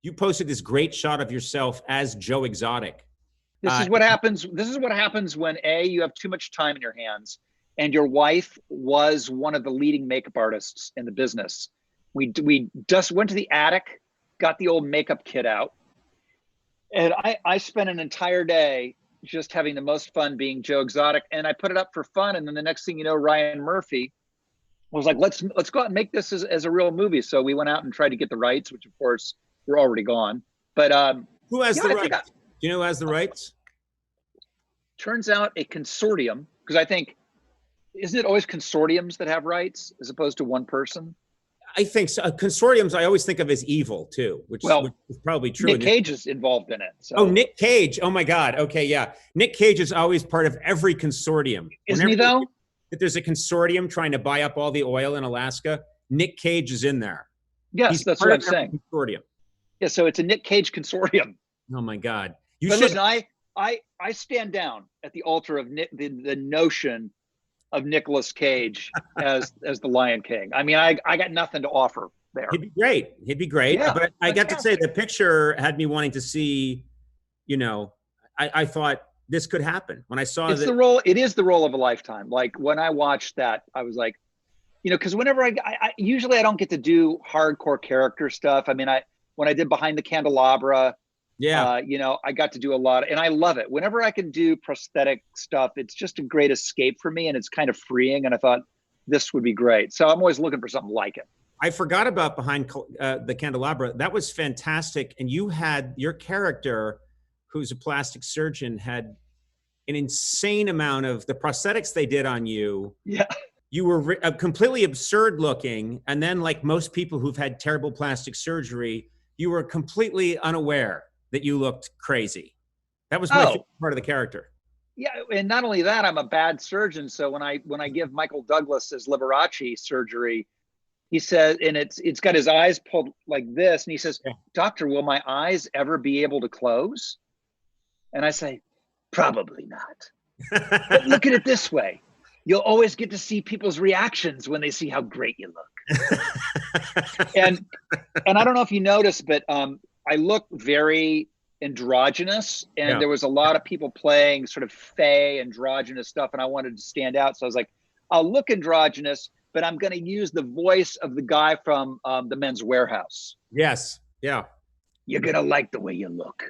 you posted this great shot of yourself as Joe Exotic. This is what happens. This is what happens when you have too much time in your hands, and your wife was one of the leading makeup artists in the business. We just went to the attic, got the old makeup kit out, and I spent an entire day just having the most fun being Joe Exotic, and I put it up for fun. And then the next thing you know, Ryan Murphy was like, let's go out and make this as a real movie. So we went out and tried to get the rights, which of course were already gone. But who has the rights? Do you know who has the rights? Turns out a consortium, because I think, isn't it always consortiums that have rights as opposed to one person? I think so. Consortiums I always think of as evil too, which is probably true. Nick Cage is involved in it. So. Oh, Nick Cage. Oh my God. Okay, yeah. Nick Cage is always part of every consortium. Isn't he though? If there's a consortium trying to buy up all the oil in Alaska, Nick Cage is in there. Yes, that's what I'm saying. Consortium. Yeah, so it's a Nick Cage consortium. Oh my God. Listen, I stand down at the altar of the notion of Nicolas Cage as the Lion King. I mean, I got nothing to offer there. He'd be great. He'd be great. Yeah, but I got to say, the picture had me wanting to see, I thought this could happen when I saw it is the role of a lifetime. Like when I watched that, I was like, because whenever I usually I don't get to do hardcore character stuff. I mean, when I did Behind the Candelabra, I got to do a lot, and I love it. Whenever I can do prosthetic stuff, it's just a great escape for me, and it's kind of freeing. And I thought this would be great. So I'm always looking for something like it. I forgot about Behind the Candelabra. That was fantastic. And you had your character, who's a plastic surgeon, had an insane amount of the prosthetics they did on you. Yeah. You were completely absurd looking. And then, like most people who've had terrible plastic surgery, you were completely unaware that you looked crazy. That was my favorite part of the character. Yeah, and not only that, I'm a bad surgeon. So when I give Michael Douglas his Liberace surgery, he says, and it's got his eyes pulled like this, and he says, "Doctor, will my eyes ever be able to close?" And I say, "Probably not." But look at it this way. You'll always get to see people's reactions when they see how great you look. and I don't know if you noticed, but I look very androgynous, and there was a lot of people playing sort of fey androgynous stuff, and I wanted to stand out. So I was like, I'll look androgynous, but I'm going to use the voice of the guy from the Men's Warehouse. Yes. Yeah. You're going to like the way you look.